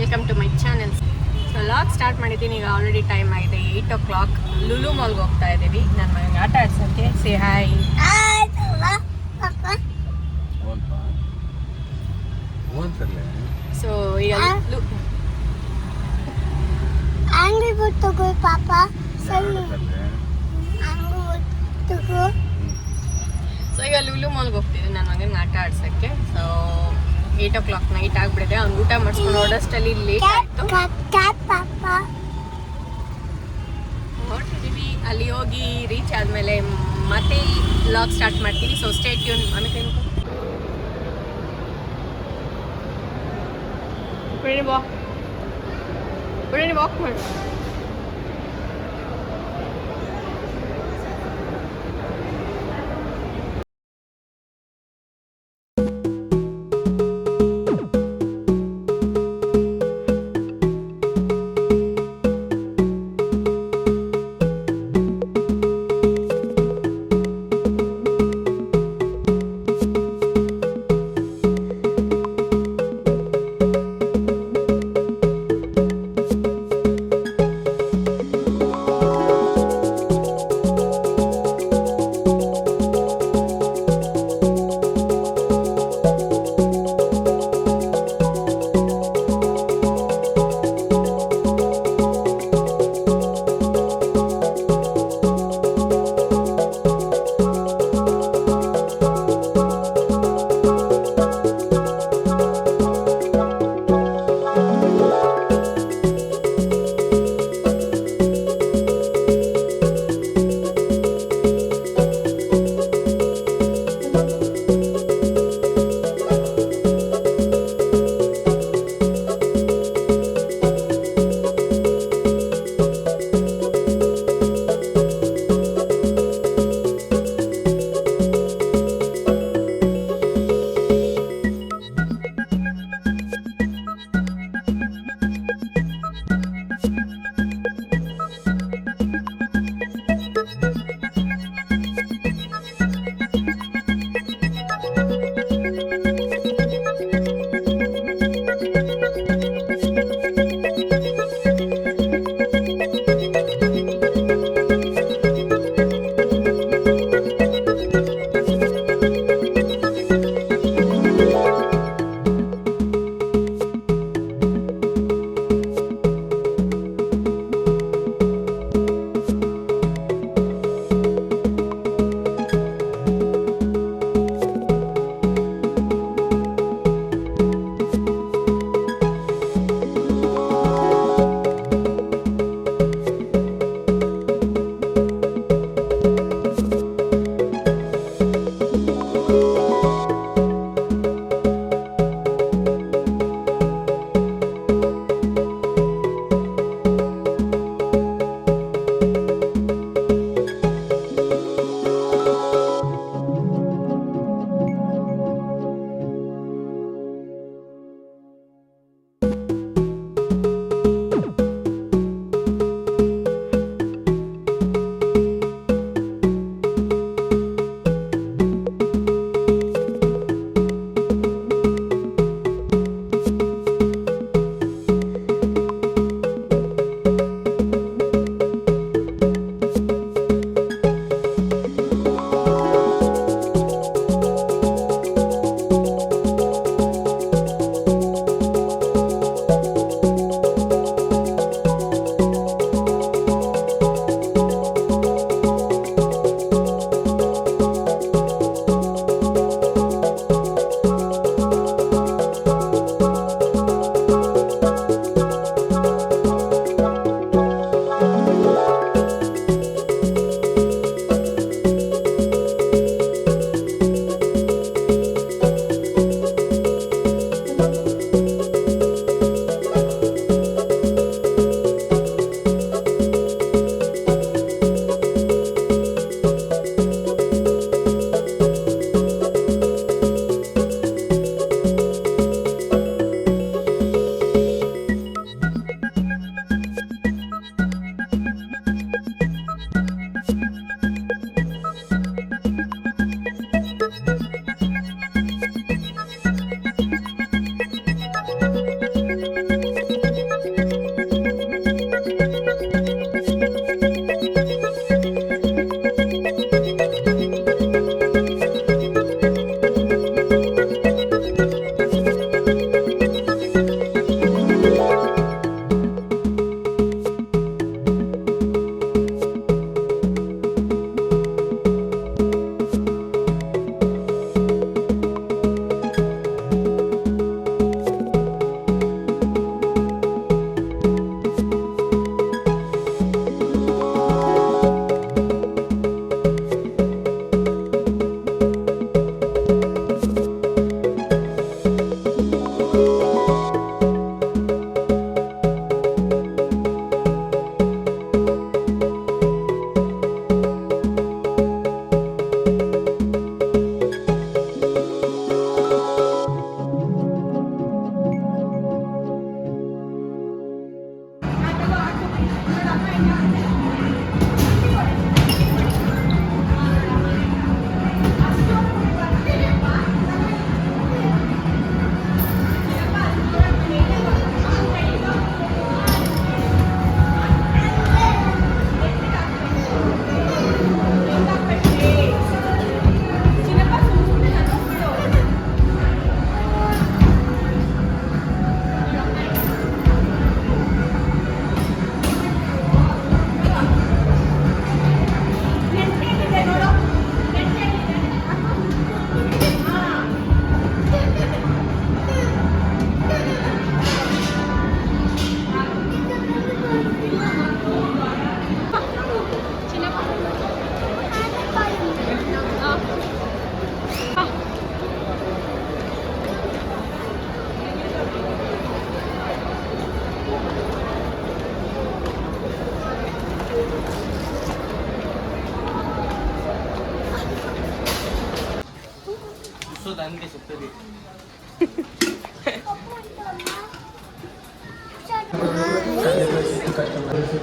Welcome to my channel. So log start ಮಾಡಿದ್ದೀನಿ. ಈಗ already time ಆಗಿದೆ 8 o'clock. ಲುಲು ಮಾಲ್ಗೆ ಹೋಗ್ತಾ ಇದ್ದೀವಿ ನನ್ನ ಮಗನಿಗೆ ಆಟ ಆಡ್ಸೋಕ್ಕೆ. ಸೇ ಹಾಯ್. ಸೊ ಈಗ ಈಗ ಲುಲು ಮಾಲ್ಗೆ ಹೋಗ್ತಿದ್ವಿ ನನ್ನ ಮಗನಿಗೆ ಆಟ ಆಡ್ಸೋಕ್ಕೆ. So 8 o'clock night ಆಗ್ಬಿಡಿದೆ. ಅವ್ನು ಊಟ ಮಾಡಿಸ್ಕೊಂಡು ಓಡೋಷ್ಟಲ್ಲಿ ಲೇಟ್ ಆಯಿತು. ಹೊರಟಿದ್ದೀವಿ. ಅಲ್ಲಿ ಹೋಗಿ ರೀಚ್ ಆದಮೇಲೆ ಮತ್ತೆ ಲಾಗ್ ಸ್ಟಾರ್ಟ್ ಮಾಡ್ತೀವಿ. So stay tune. ಆಮೇಲೆ ವಾಕ್ ಮಾಡಿ.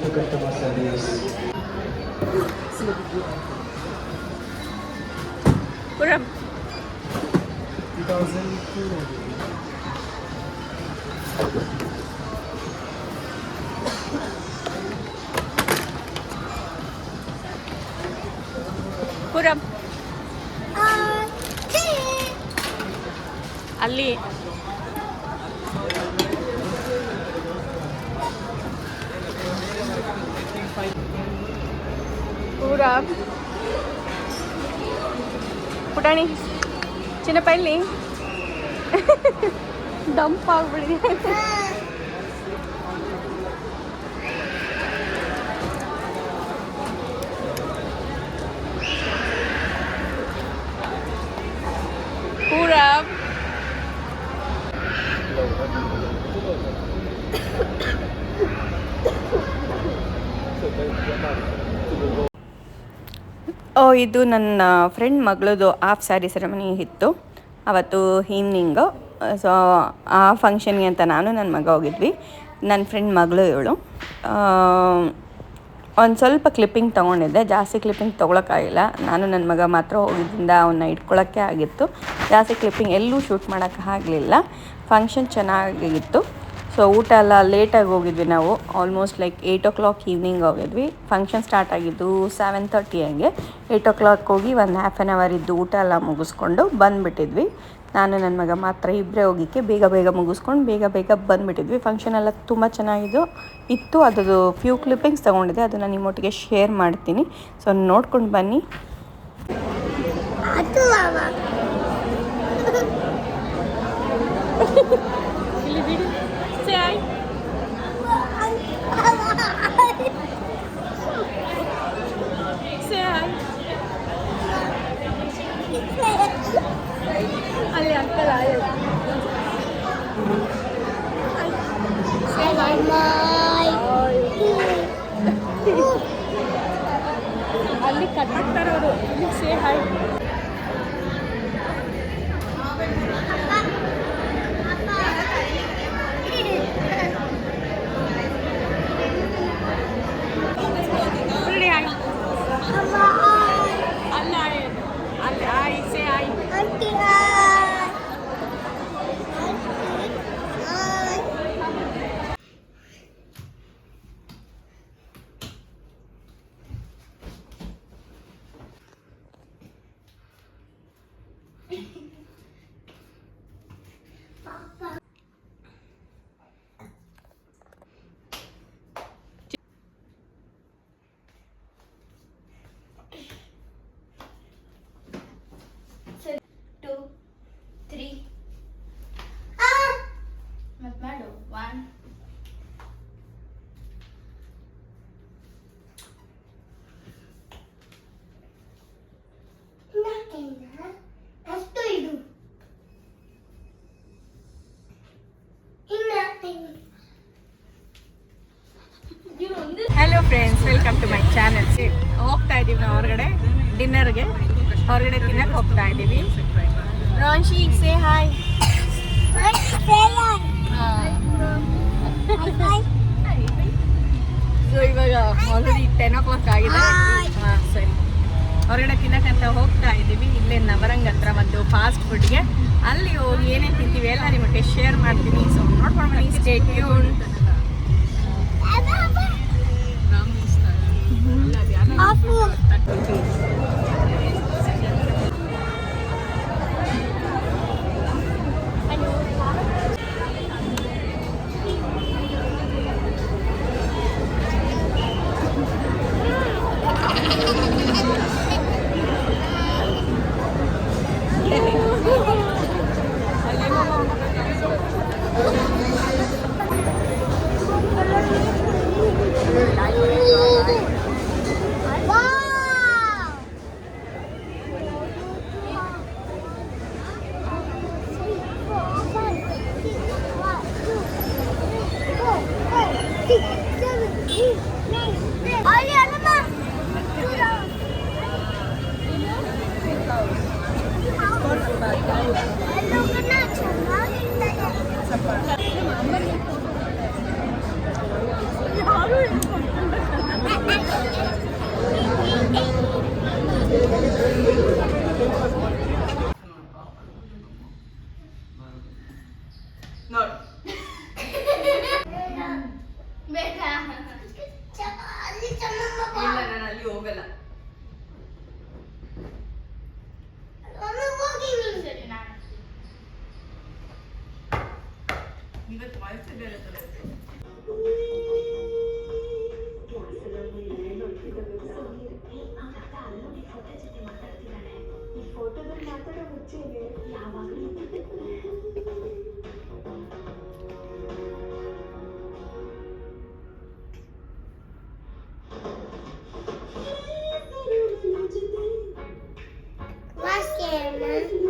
to customer service. Puram. 2002. Puram. ಅಲ್ಲಿ ಪೂರ ಪುಟಾಣಿ ಚಿನ್ನಪ್ಪ ಇಲ್ಲಿ ಡಂಪ್ ಆಗ್ಬಿಡಿ. ಪೂರ ಇದು ನನ್ನ ಫ್ರೆಂಡ್ ಮಗಳದು ಹಾಫ್ ಸ್ಯಾರಿ ಸೆರೆಮನಿ ಇತ್ತು ಅವತ್ತು ಈವ್ನಿಂಗು. ಸೊ ಆ ಫಂಕ್ಷನ್ಗೆ ಅಂತ ನಾನು ನನ್ನ ಮಗ ಹೋಗಿದ್ವಿ. ನನ್ನ ಫ್ರೆಂಡ್ ಮಗಳು ಇವಳು. ಒಂದು ಸ್ವಲ್ಪ ಕ್ಲಿಪ್ಪಿಂಗ್ ತೊಗೊಂಡಿದ್ದೆ, ಜಾಸ್ತಿ ಕ್ಲಿಪ್ಪಿಂಗ್ ತೊಗೊಳಕ್ಕಾಗಿಲ್ಲ. ನಾನು ನನ್ನ ಮಗ ಮಾತ್ರ ಹೋಗಿದ್ದರಿಂದ ಅವನ್ನ ಇಟ್ಕೊಳ್ಳೋಕ್ಕೆ ಆಗಿತ್ತು. ಜಾಸ್ತಿ ಕ್ಲಿಪ್ಪಿಂಗ್ ಎಲ್ಲೂ ಶೂಟ್ ಮಾಡೋಕ್ಕೆ ಆಗಲಿಲ್ಲ. ಫಂಕ್ಷನ್ ಚೆನ್ನಾಗಿತ್ತು. ಸೊ ಊಟ ಎಲ್ಲ ಲೇಟಾಗಿ ಹೋಗಿದ್ವಿ ನಾವು. ಆಲ್ಮೋಸ್ಟ್ ಲೈಕ್ 8 o'clock ಈವ್ನಿಂಗ್ ಹೋಗಿದ್ವಿ. ಫಂಕ್ಷನ್ ಸ್ಟಾರ್ಟ್ ಆಗಿದ್ದು 7:30 ಹಂಗೆ. 8 o'clock ಹೋಗಿ ಒಂದು ಹಾಫ್ ಆನ್ ಅವರ್ ಇದ್ದು ಊಟ ಎಲ್ಲ ಮುಗಿಸ್ಕೊಂಡು ಬಂದುಬಿಟ್ಟಿದ್ವಿ. ನಾನು ನನ್ನ ಮಗ ಮಾತ್ರ ಇಬ್ಬರೇ ಹೋಗಿಕ್ಕೆ ಬೇಗ ಮುಗಿಸ್ಕೊಂಡು ಬೇಗ ಬಂದುಬಿಟ್ಟಿದ್ವಿ. ಫಂಕ್ಷನ್ ಎಲ್ಲ ತುಂಬ ಚೆನ್ನಾಗಿತ್ತು. ಅದರದ್ದು ಫ್ಯೂ ಕ್ಲಿಪ್ಪಿಂಗ್ಸ್ ತೊಗೊಂಡಿದ್ದೆ, ಅದನ್ನು ನಿಮ್ಮೊಟ್ಟಿಗೆ ಶೇರ್ ಮಾಡ್ತೀನಿ. ಸೊ ನೋಡ್ಕೊಂಡು ಬನ್ನಿ. ಅಲ್ಲಿ ಅಂಕಲ್ ಅಲ್ಲಿ ಕಟ್ಟಾಕ್ತಾರೆ ಅವರು. Say hi. Hello friends, welcome to my channel. ಹೋಗ್ತಾ ಇದ್ದೀವಿ ನಾವು ಹೊರಗಡೆ ಡಿನ್ನರ್ಗೆ. ಹೊರಗಡೆ ತಿನ್ನಕ್ಕೆ ಹೋಗ್ತಾ ಇದ್ದೀವಿ. Ramshi say hi. ಸೊ ಇವಾಗ ಆಲ್ರೆಡಿ 10 o'clock ಆಗಿದೆ. ಹಾಂ ಸರಿ, ಹೊರಗಡೆ ತಿನ್ನಕ್ಕಂತ ಹೋಗ್ತಾ ಇದ್ದೀವಿ. ಇಲ್ಲೇ ನವರಂಗ್ ಹತ್ರ ಒಂದು ಫಾಸ್ಟ್ ಫುಡ್ಗೆ. ಅಲ್ಲಿ ಹೋಗಿ ಏನೇನು ತಿಂತೀವಿ ಎಲ್ಲ ನಿಮಗೆ ಶೇರ್ ಮಾಡ್ತೀನಿ. ಸೊ ನೋಡ್ಕೊಂಡು ಬನ್ನಿ, ಸ್ಟೇ ಟ್ಯೂನ್. ನೋಡಿ ಇಲ್ಲ ನಾನು ಅಲ್ಲಿ ಹೋಗಲ್ಲ. ಇವತ್ತು ವಾಯ್ಸ್ ಬೇರೆ ತರ ಇತ್ತು.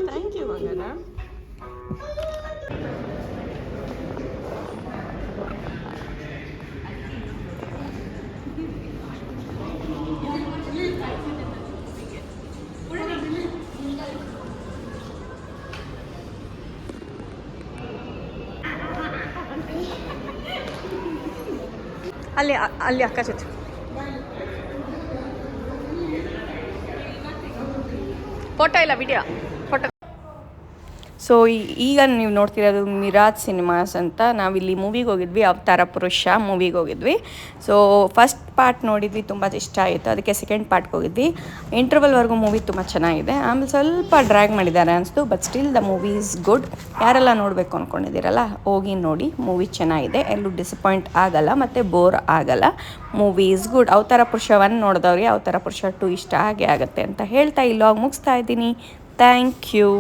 ಥ್ಯಾಂಕ್ ಯು ಮಂಗನ. ಅಲ್ಲಿ ಅಲ್ಲಿ ಅಕ್ಕ ಜೊತೆ ಫೋಟೋ ಇಲ್ಲ ವಿಡಿಯೋ ಫೋಟೋ. ಸೊ ಈಗ ನೀವು ನೋಡ್ತಿರೋದು ಮಿರಾಜ್ ಸಿನಿಮಾಸ್ ಅಂತ. ನಾವಿಲ್ಲಿ ಮೂವಿಗೆ ಹೋಗಿದ್ವಿ, ಅವತಾರ ಪುರುಷ ಮೂವಿಗೆ ಹೋಗಿದ್ವಿ. ಸೊ ಫಸ್ಟ್ ಪಾರ್ಟ್ ನೋಡಿದ್ವಿ, ತುಂಬ ಇಷ್ಟ ಆಯಿತು, ಅದಕ್ಕೆ ಸೆಕೆಂಡ್ ಪಾರ್ಟ್ಗೆ ಹೋಗಿದ್ವಿ. ಇಂಟರ್ವಲ್ವರೆಗೂ ಮೂವಿ ತುಂಬ ಚೆನ್ನಾಗಿದೆ, ಆಮೇಲೆ ಸ್ವಲ್ಪ ಡ್ರ್ಯಾಗ್ ಮಾಡಿದ್ದಾರೆ ಅನಿಸ್ತು, but still the movie is good. ಯಾರೆಲ್ಲ ನೋಡಬೇಕು ಅಂದ್ಕೊಂಡಿದ್ದೀರಲ್ಲ ಹೋಗಿ ನೋಡಿ, ಮೂವಿ ಚೆನ್ನಾಗಿದೆ, ಎಲ್ಲೂ ಡಿಸಪಾಯಿಂಟ್ ಆಗಲ್ಲ ಮತ್ತು ಬೋರ್ ಆಗಲ್ಲ. Movie is good. ಅವತಾರ ಪುರುಷ 1 ನೋಡಿದವ್ರಿಗೆ ಅವತಾರ ಪುರುಷ 2 ಇಷ್ಟ ಆಗೇ ಆಗುತ್ತೆ ಅಂತ ಹೇಳ್ತಾ ಇಲ್ಲೋಗಿ ಮುಗಿಸ್ತಾ ಇದ್ದೀನಿ. Thank you.